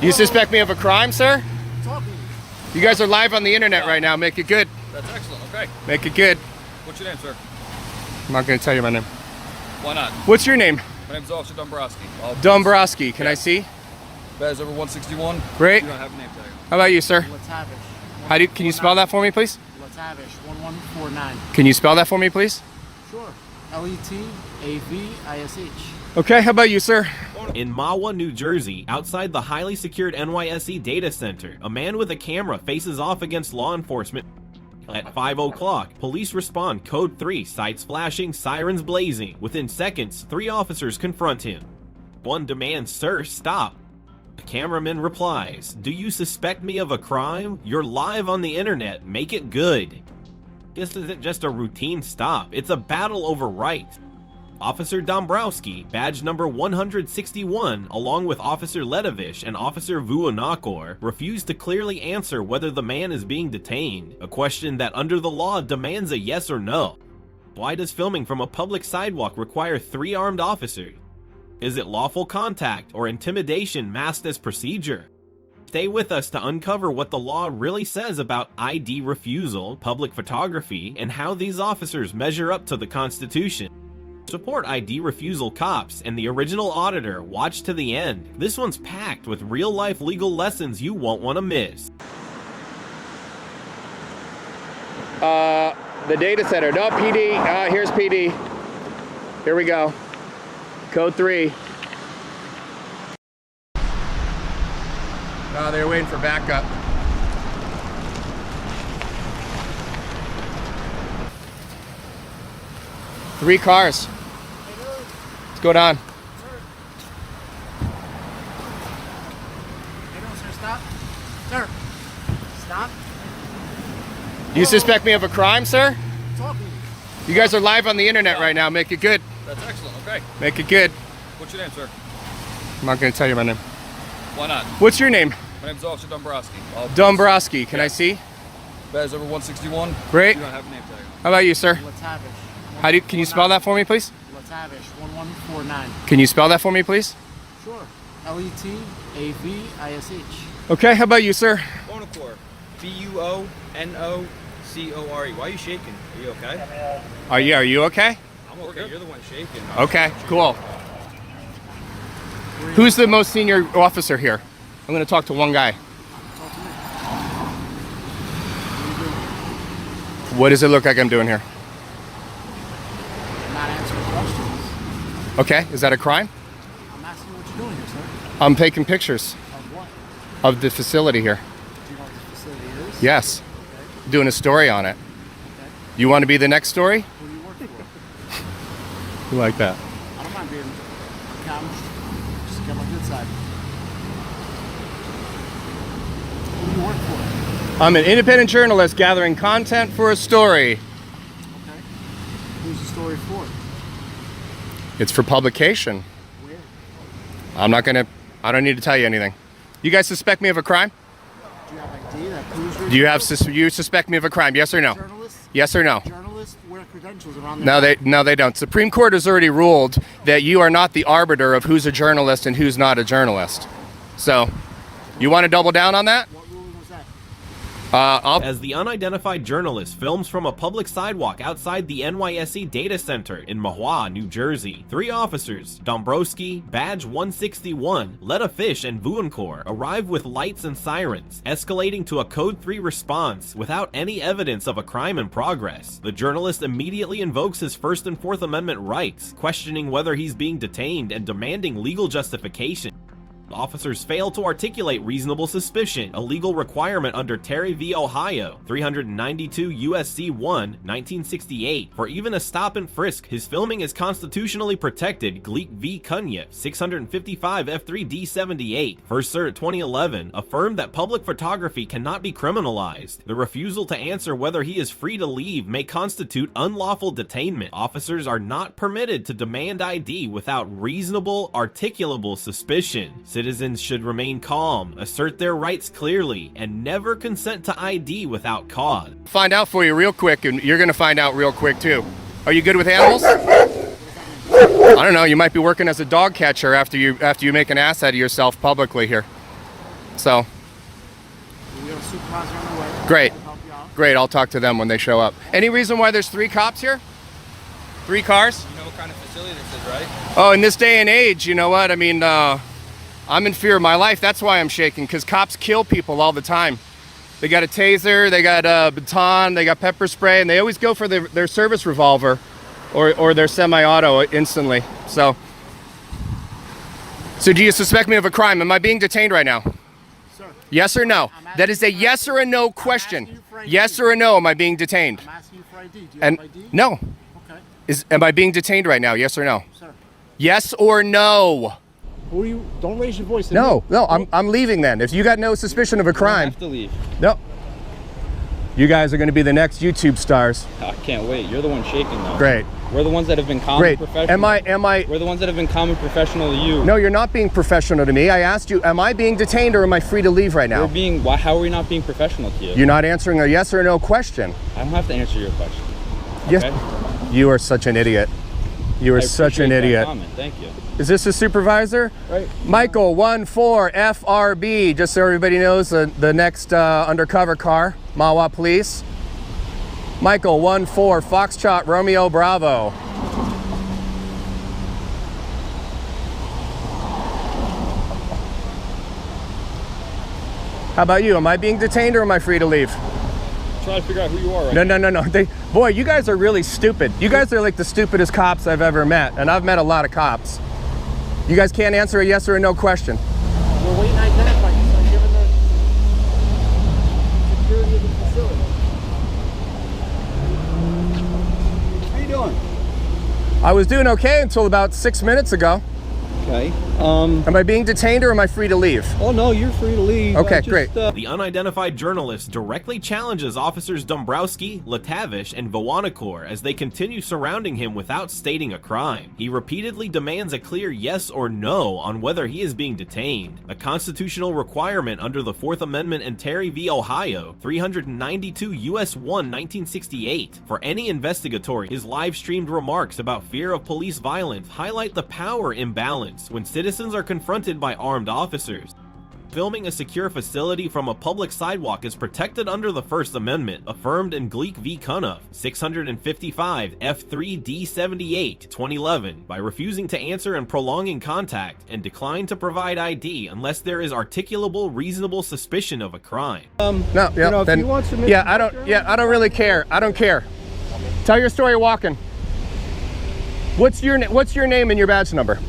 You suspect me of a crime, sir? Talking. You guys are live on the internet right now. Make it good. That's excellent. Okay. Make it good. What's your name, sir? I'm not going to tell you my name. Why not? What's your name? My name's Officer Dombrowski. Dombrowski. Can I see? Badge over 161. Great. You don't have a name tag. How about you, sir? Letavish. Can you spell that for me, please? Letavish 1149. Can you spell that for me, please? Sure. Letavish. Okay. How about you, sir? In Mahwah, New Jersey, outside the highly secured NYSE data center, a man with a camera faces off against law enforcement. At 5 o'clock, police respond, code 3, sights flashing, sirens blazing. Within seconds, 3 officers confront him. One demands, "Sir, stop." The cameraman replies, "Do you suspect me of a crime? You're live on the internet, make it good." This isn't just a routine stop, it's a battle over rights. Officer Dombrowski, badge number 161, along with Officer Letavish and Officer Vuonocore, refused to clearly answer whether the man is being detained, a question that under the law demands a yes or no. Why does filming from a public sidewalk require 3 armed officers? Is it lawful contact or intimidation masked as procedure? Stay with us to uncover what the law really says about ID refusal, public photography, and how these officers measure up to the Constitution. Support ID refusal cops and the original auditor. Watch to the end. This one's packed with real-life legal lessons you won't want to miss. The data center. No, PD. Here's PD. Here we go. Code 3. Oh, they're waiting for backup. Three cars. What's going on? Sir, stop. Sir, stop. You suspect me of a crime, sir? Talking. You guys are live on the internet right now. Make it good. That's excellent. Okay. Make it good. What's your name, sir? I'm not going to tell you my name. Why not? What's your name? My name's Officer Dombrowski. Dombrowski. Can I see? Badge over 161. Great. You don't have a name tag. How about you, sir? Letavish. Can you spell that for me, please? Letavish 1149. Can you spell that for me, please? Sure. Letavish. Okay. How about you, sir? Vuonocore. Vuonocore. Why are you shaking? Are you okay? Are you okay? I'm okay. You're the one shaking. Okay. Cool. Who's the most senior officer here? I'm going to talk to one guy. What does it look like I'm doing here? Not answering questions. Okay. Is that a crime? I'm asking you what you're doing here, sir. I'm taking pictures Of what? of the facility here. Do you know what the facility is? Yes. Okay. Doing a story on it. Okay. You want to be the next story? Who do you work for? You like that? I don't mind being an accountant. Just get my good side. Who do you work for? I'm an independent journalist gathering content for a story. Okay. Who's the story for? It's for publication. Where? I don't need to tell you anything. You guys suspect me of a crime? Do you have ID that proves you're Do you you suspect me of a crime? Yes or no? journalist? Yes or no? Journalists wear credentials around their No, they don't. Supreme Court has already ruled that you are not the arbiter of who's a journalist and who's not a journalist. So, you want to double down on that? What ruling was that? As the unidentified journalist films from a public sidewalk outside the NYSE data center in Mahwah, New Jersey, 3 officers, Dombrowski, badge 161, Letavish, and Vuonocore, arrive with lights and sirens, escalating to a code 3 response without any evidence of a crime in progress. The journalist immediately invokes his First and Fourth Amendment rights, questioning whether he's being detained and demanding legal justification. Officers fail to articulate reasonable suspicion, a legal requirement under Terry v. Ohio, 392 U.S.C. 1, 1968. For even a stop and frisk, his filming is constitutionally protected. Gleek v. Cunha, 655 F3D 78, First Cert 2011, affirmed that public photography cannot be criminalized. The refusal to answer whether he is free to leave may constitute unlawful detainment. Officers are not permitted to demand ID without reasonable, articulable suspicion. Citizens should remain calm, assert their rights clearly, and never consent to ID without cause. Find out for you real quick, and you're going to find out real quick too. Are you good with animals? I don't know. You might be working as a dog catcher after you make an ass out of yourself publicly here. So, We have a supervisor on the way. Great. To help you out. great. I'll talk to them when they show up. Any reason why there's 3 cops here? 3 cars? You know what kind of facility this is, right? Oh, in this day and age, you know what? I mean, I'm in fear of my life. That's why I'm shaking, because cops kill people all the time. They got a taser, they got a baton, they got pepper spray, and they always go for their service revolver or their semi-auto instantly. So do you suspect me of a crime? Am I being detained right now? Sir, Yes or no? I'm asking That is a you yes or a no question. asking you for ID. Yes or a no, am I being detained? I'm asking you for ID. Do you And have ID? no. Okay. Am I being detained right now? Yes or no? Sir. Yes or no? Who are you? Don't raise your voice. at No, me. no, I'm leaving then. If you got no suspicion of a I crime, have to leave. no. You guys are going to be the next YouTube stars. I can't wait. You're the one shaking though. Great. We're the ones that have been calm Great. and professional. Am I? We're the ones that have been calm and professional to you. No, you're not being professional to me. I asked you, am I being detained or am I free to leave right now? We're being. Why? How are we not being professional to you? You're not answering a yes or no question. I don't have to answer your question. Yes. Okay? You are such an idiot. You are I such an appreciate that idiot. comment. Thank you. Is this a supervisor? Right. Michael 14 FRB, just so everybody knows the next undercover car, Mahwah Police. Michael 14 Foxtrot Romeo Bravo. How about you? Am I being detained or am I free to leave? Try to figure out who you are right No. Boy, you guys are really stupid. You guys are like the stupidest cops I've ever met, and I've met a lot of cops. You guys can't answer a yes or a no question. We're waiting to identify you. So I'm giving the security of the facility. How you doing? I was doing okay until about 6 minutes ago. Okay. Am I being detained or am I free to leave? Oh no, you're free to leave. Okay, great. The unidentified journalist directly challenges Officers Dombrowski, Letavish, and Vuonocore as they continue surrounding him without stating a crime. He repeatedly demands a clear yes or no on whether he is being detained, a constitutional requirement under the 4th Amendment and Terry v. Ohio, 392 U.S. 1, 1968. For any investigatory, his live-streamed remarks about fear of police violence highlight the power imbalance when citizens are confronted by armed officers. Filming a secure facility from a public sidewalk is protected under the First Amendment, affirmed in Gleek v. Cunoff, 655 F3D78, 2011, by refusing to answer and prolonging contact, and decline to provide ID unless there is articulable, reasonable suspicion of a crime. No, yeah, if then, you want some I don't really care. I don't care. Tell your story walking. What's your name and your badge number?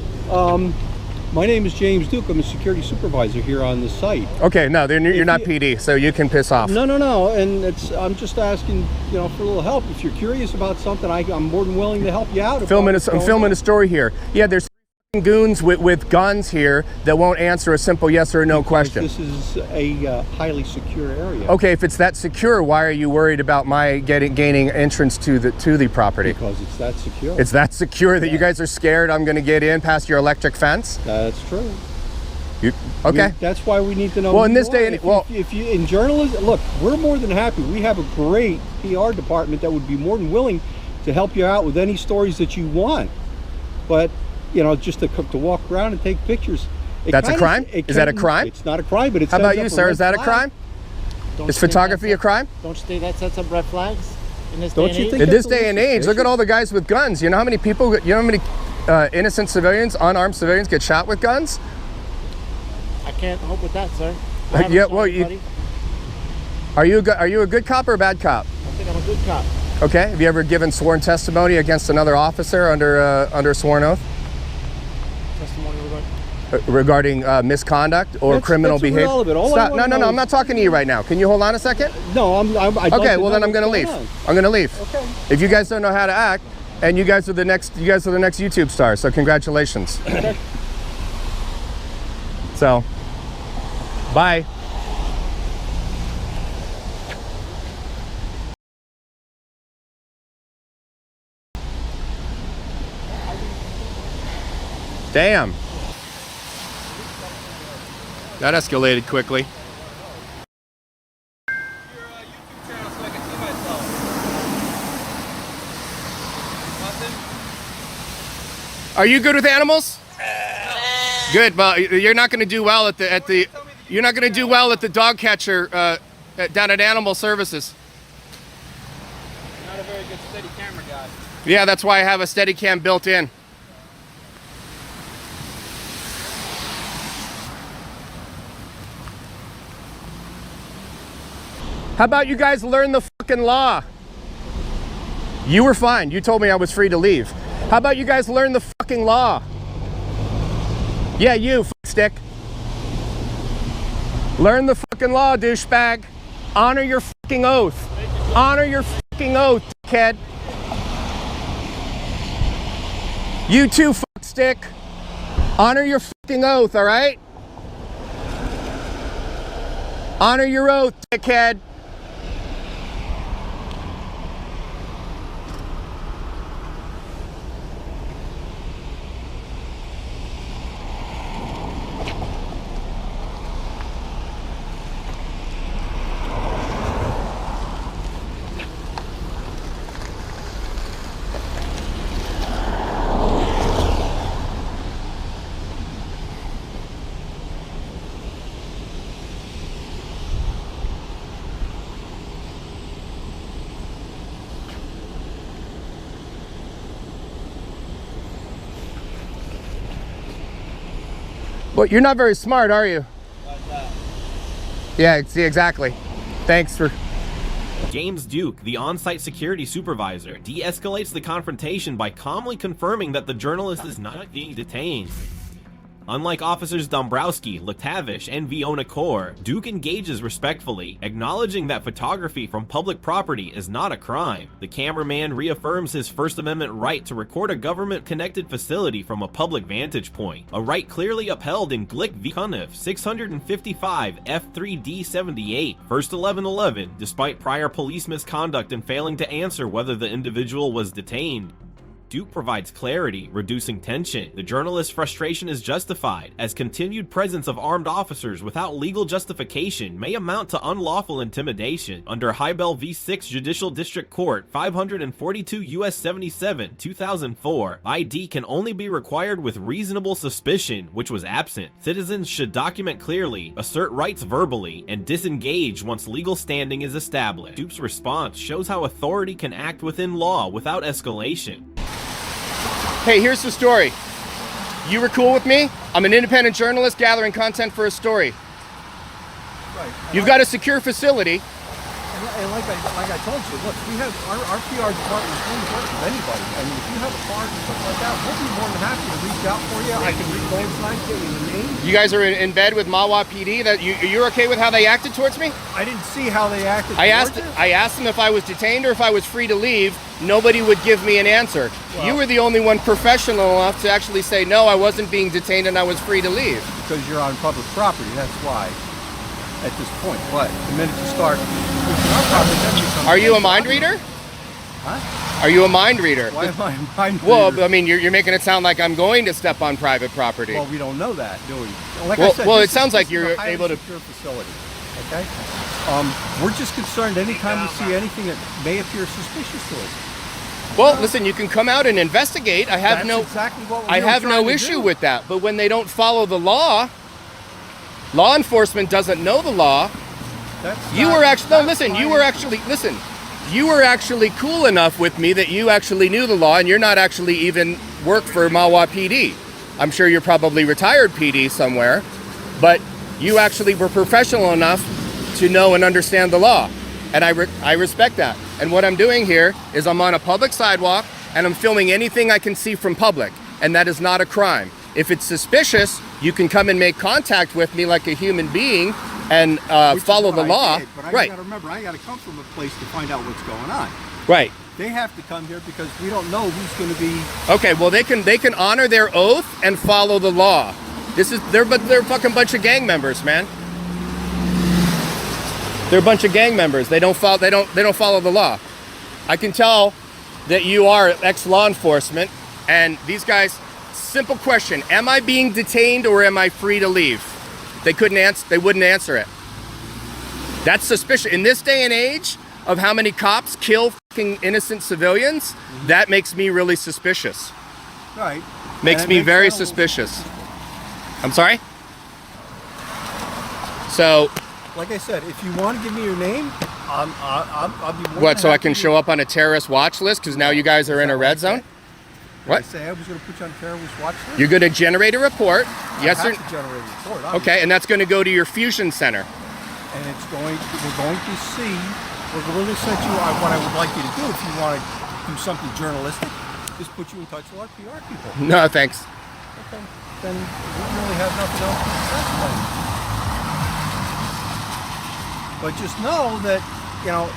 My name is James Duke. I'm a security supervisor here on the site. Okay, no, you're not PD, so you can piss off. No, and I'm just asking, for a little help. If you're curious about something, I'm more than willing to help you out. I'm filming a story here. Yeah, there's goons with guns here that won't answer a simple yes or no question. This is a highly secure area. Okay, if it's that secure, why are you worried about my gaining entrance to the property? Because it's that secure. It's that secure that you guys are scared I'm going to get in past your electric fence? That's true. Okay. That's why we need to know. Well, who in this you day are. and if you in journalism, look, we're more than happy. We have a great PR department that would be more than willing to help you out with any stories that you want. But just to walk around and take pictures. That's a crime? Is that a crime? It's not a crime, but it's. How about you, sir? Is that a crime? Is photography a crime? Don't you think that sets up red flags in this Don't day and you age? think In this that's a day and little age, look at all the guys with guns. You know how many people, how many innocent civilians, unarmed civilians get shot with guns? I can't help with that, sir. Yeah, well, are you a good cop or a bad cop? I think I'm a good cop. Okay. Have you ever given sworn testimony against another officer under sworn oath Testimony regarding. regarding misconduct or criminal behavior? irrelevant. All I Stop. wanna No, know I'm not talking to you right now. Can you hold on a second? No, Okay. Well, then I'm going to leave. I'm going to leave. Okay. If you guys don't know how to act, and you guys are the next YouTube stars. So congratulations. Okay. So, bye. Damn. That escalated quickly. Are you good with animals? Good, but you're not going to do well at the You're not going to do well at the dog catcher down at Animal Services. Not a very good steady camera guy. Yeah, that's why I have a Steadicam built in. How about you guys learn the fucking law? You were fine. You told me I was free to leave. How about you guys learn the fucking law? Yeah, you, stick. Learn the fucking law, douchebag. Honor your fucking oath. Honor your fucking oath, dickhead. You too, stick. Honor your fucking oath, all right? Honor your oath, dickhead. Well, you're not very smart, are you? Yeah, see, exactly. Thanks for... James Duke, the on-site security supervisor, de-escalates the confrontation by calmly confirming that the journalist is not being detained. Unlike Officers Dombrowski, Letavish, and Vuonocore, Duke engages respectfully, acknowledging that photography from public property is not a crime. The cameraman reaffirms his First Amendment right to record a government-connected facility from a public vantage point, a right clearly upheld in Glick v. Cunniff 655 F3D78, 1st 1111, despite prior police misconduct in failing to answer whether the individual was detained. Duke provides clarity, reducing tension. The journalist's frustration is justified, as continued presence of armed officers without legal justification may amount to unlawful intimidation. Under Hybel v. 6 Judicial District Court 542 U.S. 77, 2004, ID can only be required with reasonable suspicion, which was absent. Citizens should document clearly, assert rights verbally, and disengage once legal standing is established. Duke's response shows how authority can act within law without escalation. Hey, here's the story. You were cool with me? I'm an independent journalist gathering content for a story. Right. You've got a secure facility. And like I told you, look, we have our PR department is going to work with anybody. I mean, if you have a card and stuff like that, we'll be more than happy to reach out for you. I can go inside, get you the name. You guys are in bed with Mahwah PD. That you're okay with how they acted towards me? I didn't see how they acted. I asked them if I was detained or if I was free to leave. Nobody would give me an answer. Well, you were the only one professional enough to actually say, no, I wasn't being detained and I was free to leave. Because you're on public property, that's why. At this point, but the minute you start our property, then becomes... Are you a mind reader? Huh? Are you a mind reader? Why am I a mind reader? Well, I mean, you're making it sound like I'm going to step on private property. Well, we don't know that, do we? Like well, I said, it sounds like you're able to... secure facility, okay? We're just concerned anytime we see anything that may appear suspicious to us. Well, listen, you can come out and investigate. I have no issue with that. But when they don't follow the law enforcement doesn't know the law. You were actually cool enough with me that you actually knew the law, and you're not actually even work for Mahwah PD. I'm sure you're probably retired PD somewhere, but you actually were professional enough to know and understand the law, and I respect that. And what I'm doing here is I'm on a public sidewalk and I'm filming anything I can see from public, and that is not a crime. If it's suspicious, you can come and make contact with me like a human being and follow the law. But I right. got to remember, I got to come from a place to find out what's going on. Right. They have to come here because we don't know who's going to be... Okay, well they can honor their oath and follow the law. They're a fucking bunch of gang members, man. They're a bunch of gang members. They don't follow the law. I can tell that you are ex-law enforcement, and these guys. Simple question: am I being detained or am I free to leave? They wouldn't answer it. That's suspicious. In this day and age of how many cops kill fucking innocent civilians, that makes me really suspicious. Right. Makes me very suspicious. I'm sorry? So, Like I said, if you want to give me your name, I'll be more what? than So I happy can to- show up on a terrorist watch list because now you guys are in a red zone. Did What? I say I was going to put you on terrorist watch list? You're going to generate a report. Yes I or have to generate a report. okay, and that's going to go to your fusion center. And we're going to see. We're going to set you on what I would like you to do if you want to do something journalistic. Just put you in touch with our PR people. No, thanks. Okay. Then we really have nothing else to discuss about it. But just know that, you know,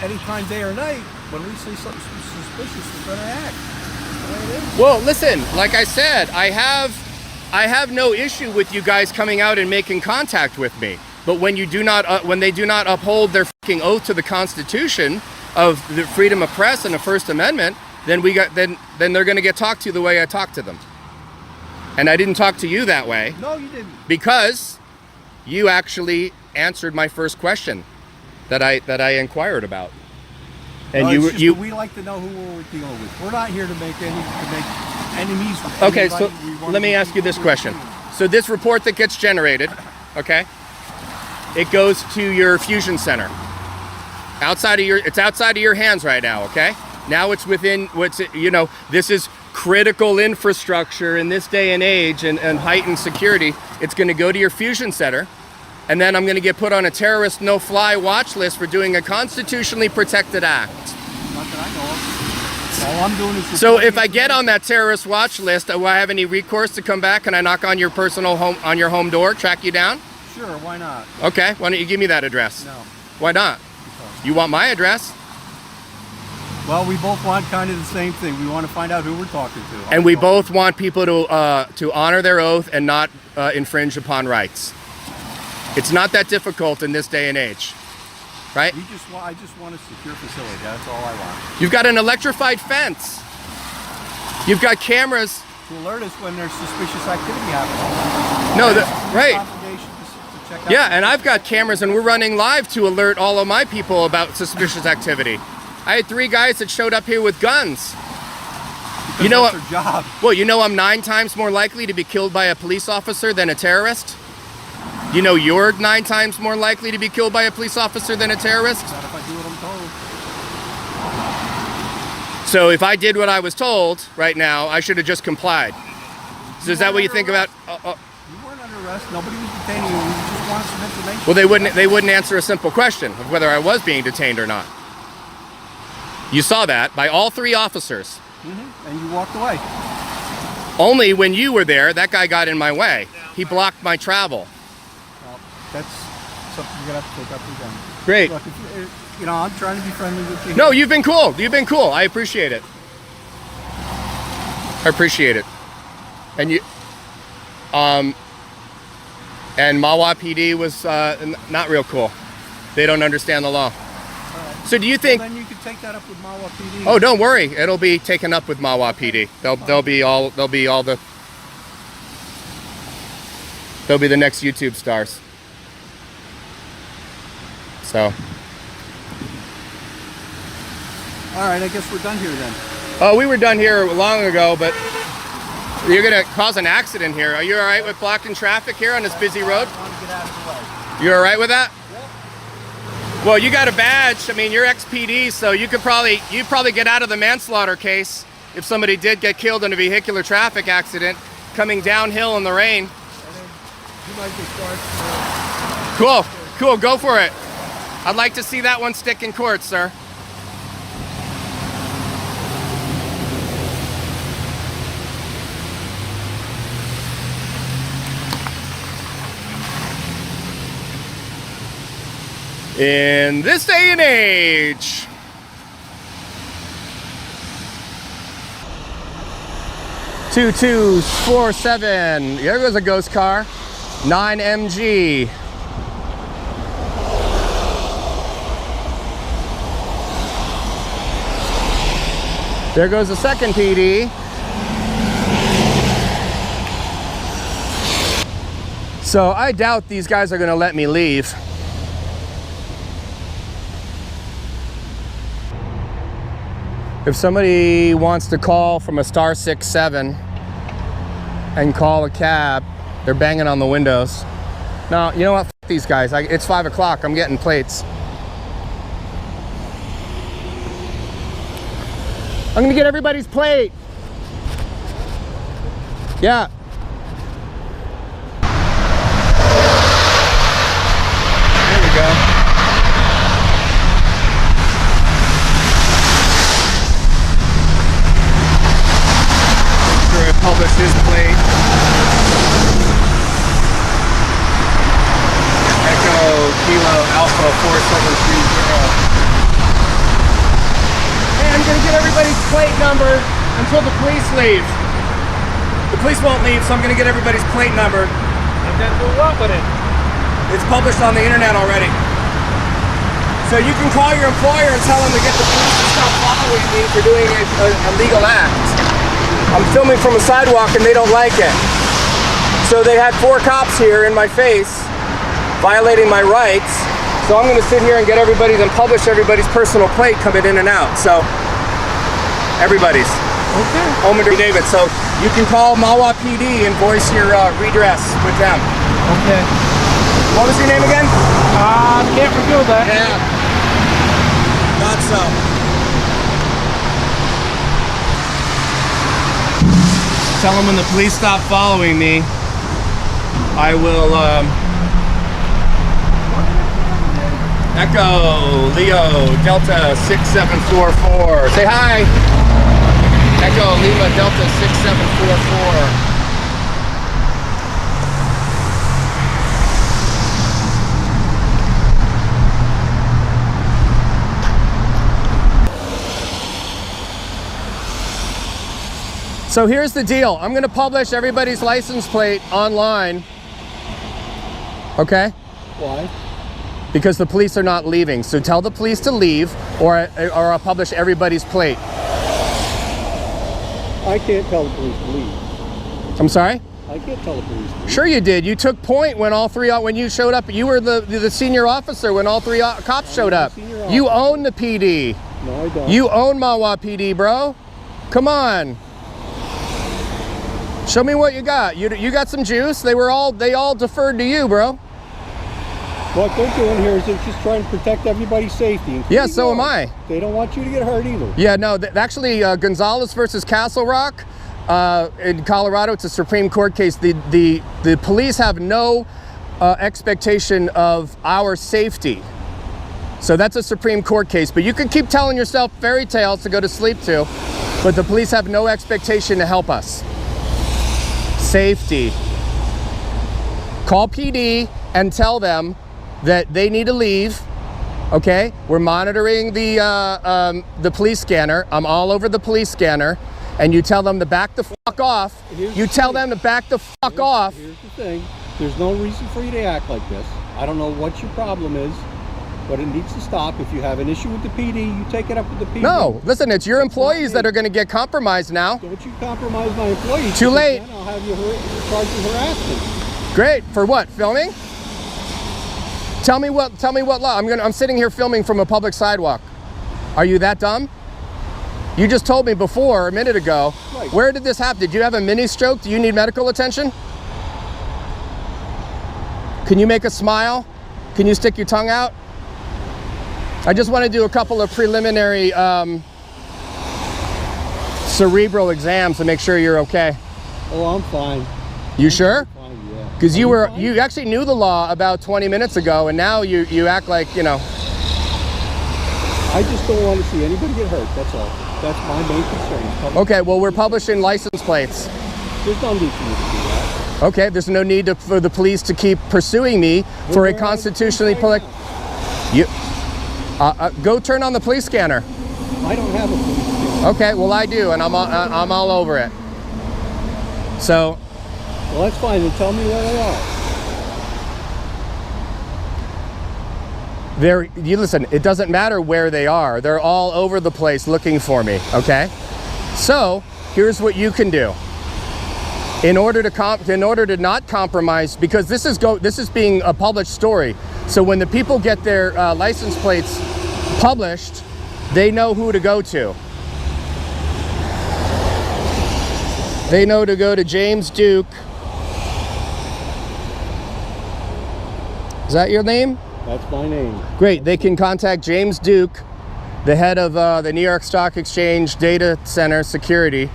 anytime, day or night, when we see something suspicious, we're going to act. That's the way it is. Well, listen, like I said, I have no issue with you guys coming out and making contact with me. But when you do not, when they do not uphold their fucking oath to the Constitution of the freedom of press and the First Amendment, then they're going to get talked to the way I talk to them. And I didn't talk to you that way No, you didn't. because you actually answered my first question that I inquired about. And No, it's just you that we like to know who we're dealing with. We're not here to make enemies with okay? anybody. So We wanna let me be ask you this people question. with you. So this report that gets generated, okay, it goes to your fusion center. It's outside of your hands right now, okay? Now it's within this is critical infrastructure in this day and age and heightened security. It's going to go to your fusion center, and then I'm going to get put on a terrorist no-fly watch list for doing a constitutionally protected act. Not that I know of. All I'm doing is. So if I get on that terrorist watch list, do I have any recourse to come back? Can I knock on your personal home, on your home door, track you down? Sure, why not? Okay, why don't you give me that address? No. Why not? You want my address? Well, we both want kind of the same thing. We want to find out who we're talking to. And we both want people to honor their oath and not infringe upon rights. It's not that difficult in this day and age, right? I just want a secure facility. That's all I want. You've got an electrified fence. You've got cameras. To alert us when there's suspicious activity happening. No, right. Obligation to check out. Yeah, and I've got cameras, and we're running live to alert all of my people about suspicious activity. I had 3 guys that showed up here with guns. Because You know that's what? their job. Well, you know I'm 9 times more likely to be killed by a police officer than a terrorist? You know you're 9 times more likely to be killed by a police officer than a terrorist? Not if I do what I'm told. So if I did what I was told right now, I should have just complied. So is that what you think about? You weren't under arrest. Nobody was detaining you. We just wanted some information. Well, they wouldn't answer a simple question of whether I was being detained or not. You saw that by all 3 officers. And you walked away. Only when you were there, that guy got in my way. He blocked my travel. Well, that's something you're gonna have to take up with them. Great. Look, if you know, I'm trying to be friendly with you. No, you've been cool. You've been cool. I appreciate it. I appreciate it. And you, and Mahwah PD was not real cool. They don't understand the law. So do you think? Well, then you could take that up with Mahwah PD. Oh, don't worry. It'll be taken up with Mahwah PD. They'll be the next YouTube stars. So. All right, I guess we're done here then. Oh, we were done here long ago, but you're gonna cause an accident here. Are you all right with blocking traffic here on this busy road? I want to get out of the way. You all right with that? Well, you got a badge. I mean, you're ex-PD, so you'd probably get out of the manslaughter case if somebody did get killed in a vehicular traffic accident coming downhill in the rain. And then you might get charged for Cool, go for it. I'd like to see that one stick in court, sir. In this day and age. "2247. There goes a ghost car. 9MG. There goes the second PD. So I doubt these guys are going to let me leave. If somebody wants to call from a star 67 and call a cab, they're banging on the windows. No, you know what? F these guys. It's 5 o'clock. I'm getting plates. I'm gonna get everybody's plate. Yeah. There we go. Sure, I publish his plate. Echo Kilo Alpha 4730. And I'm gonna get everybody's plate number until the police leave. The police won't leave, so I'm gonna get everybody's plate number. And then do what with it? It's published on the internet already. So you can call your employer and tell them to get the police to stop following me for doing a legal act. I'm filming from a sidewalk and they don't like it. So they had 4 cops here in my face, violating my rights. So I'm gonna sit here and get everybody's and publish everybody's personal plate coming in and out. So everybody's. Okay. Home and David. So you can call Mahwah PD and voice your redress with them. Okay. What was your name again? Can't reveal that. Yeah. Thought so. Tell them when the police stop following me, I will Echo Leo Delta 6744. Say hi. Echo Lima Delta 6744. So here's the deal. I'm going to publish everybody's license plate online. Okay? Why? Because the police are not leaving. So tell the police to leave, or I'll publish everybody's plate. I can't tell the police to leave. I'm sorry? I can't tell the police to leave. Sure you did. You took point when all 3, when you showed up. You were the senior officer when all 3 cops showed up. You own the PD. No, I don't. You own Mahwah PD, bro. Come on. Show me what you got. You got some juice? They all deferred to you, bro. What they're doing here is they're just trying to protect everybody's safety. Yeah, so am I. They don't want you to get hurt either. Yeah, no, actually, Gonzalez versus Castle Rock in Colorado, it's a Supreme Court case. The police have no expectation of our safety. So that's a Supreme Court case. But you can keep telling yourself fairy tales to go to sleep to, but the police have no expectation to help us. Safety. Call PD and tell them that they need to leave. Okay, we're monitoring the police scanner. I'm all over the police scanner, and you tell them to back the fuck off. You tell them to back the fuck off. Here's the thing. There's no reason for you to act like this. I don't know what your problem is, but it needs to stop. If you have an issue with the PD, you take it up with the PD. No, listen, it's your employees that are going to get compromised now. Don't you compromise my employees. Too late. Then I'll have you charged with harassment. Great. For what? Filming? Tell me what law. I'm sitting here filming from a public sidewalk. Are you that dumb? You just told me before, a minute ago. Right. Where did this happen? Did you have a mini stroke? Do you need medical attention? Can you make a smile? Can you stick your tongue out? I just want to do a couple of preliminary cerebral exams to make sure you're okay. Oh, I'm fine. You sure? Fine, yeah. Because you actually knew the law about 20 minutes ago, and now you act like, you know. I just don't want to see anybody get hurt, that's all. That's my main concern. Okay, well, we're publishing license plates. There's no need for me to do that. Okay, there's no need for the police to keep pursuing me for a constitutionally go turn on the police scanner. I don't have a police scanner. Okay, well I do, and I'm all over it. So. Well, that's fine. Then tell me where they are. You listen. It doesn't matter where they are. They're all over the place looking for me. Okay. So here's what you can do. In order to not compromise, because this is being a published story. So when the people get their license plates published, they know who to go to. They know to go to James Duke Is that your name? That's my name. Great. They can contact James Duke, the head of the New York Stock Exchange Data Center Security,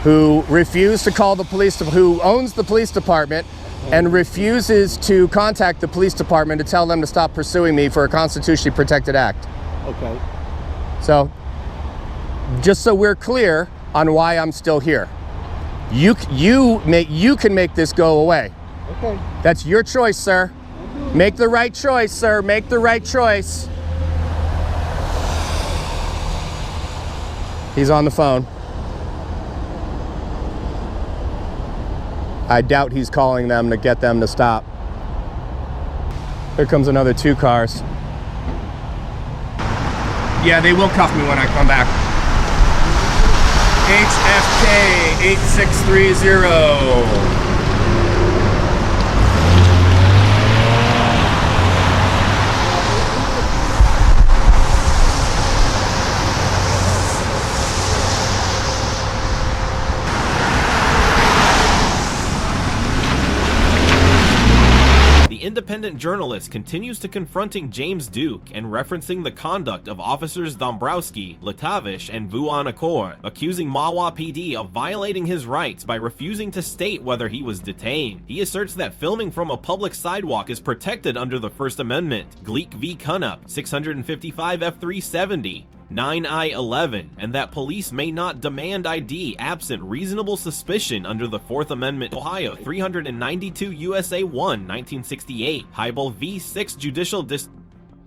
who refused to call the police, who owns the police department, and refuses to contact the police department to tell them to stop pursuing me for a constitutionally protected act. Okay. So, just so we're clear on why I'm still here, you can make this go away. Okay. That's your choice, sir. Make the right choice, sir. Make the right choice. He's on the phone. I doubt he's calling them to get them to stop. Here comes another 2 cars. Yeah, they will cuff me when I come back. HFK 8630. The independent journalist continues to confronting James Duke and referencing the conduct of Officers Dombrowski, Letavish, and Vuonocore, accusing Mahwah PD of violating his rights by refusing to state whether he was detained. He asserts that filming from a public sidewalk is protected under the First Amendment, Gleek v. Cunup, 655 F370. 9I11, and that police may not demand ID absent reasonable suspicion under the 4th Amendment. Ohio 392 USA 1, 1968. Hybel v. 6 Judicial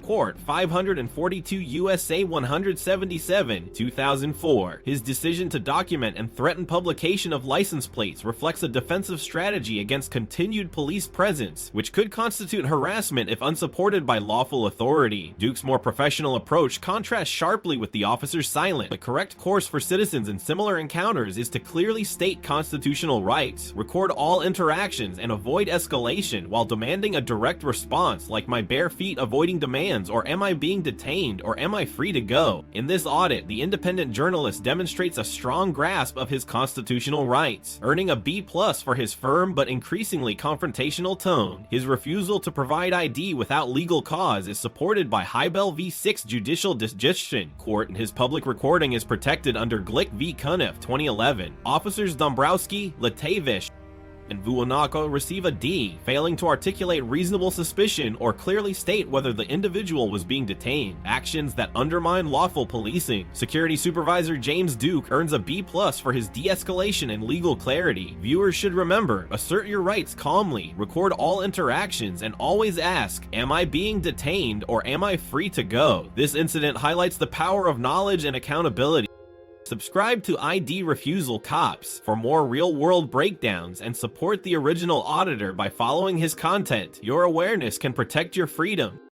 Court 542 USA 177, 2004. His decision to document and threaten publication of license plates reflects a defensive strategy against continued police presence, which could constitute harassment if unsupported by lawful authority. Duke's more professional approach contrasts sharply with the officer's silence. The correct course for citizens in similar encounters is to clearly state constitutional rights, record all interactions, and avoid escalation while demanding a direct response, like my bare feet avoiding demands, or am I being detained, or am I free to go? In this audit, the independent journalist demonstrates a strong grasp of his constitutional rights, earning a B+ for his firm but increasingly confrontational tone. His refusal to provide ID without legal cause is supported by Hybel v. 6 Judicial Digestion Court, and his public recording is protected under Glick v. Cunup, 2011. Officers Dombrowski, Letavish, and Vuonocore receive a D, failing to articulate reasonable suspicion or clearly state whether the individual was being detained, actions that undermine lawful policing. Security Supervisor James Duke earns a B+ for his de-escalation and legal clarity. Viewers should remember, assert your rights calmly, record all interactions, and always ask, am I being detained or am I free to go? This incident highlights the power of knowledge and accountability. Subscribe to ID Refusal Cops for more real-world breakdowns and support the original auditor by following his content. Your awareness can protect your freedom.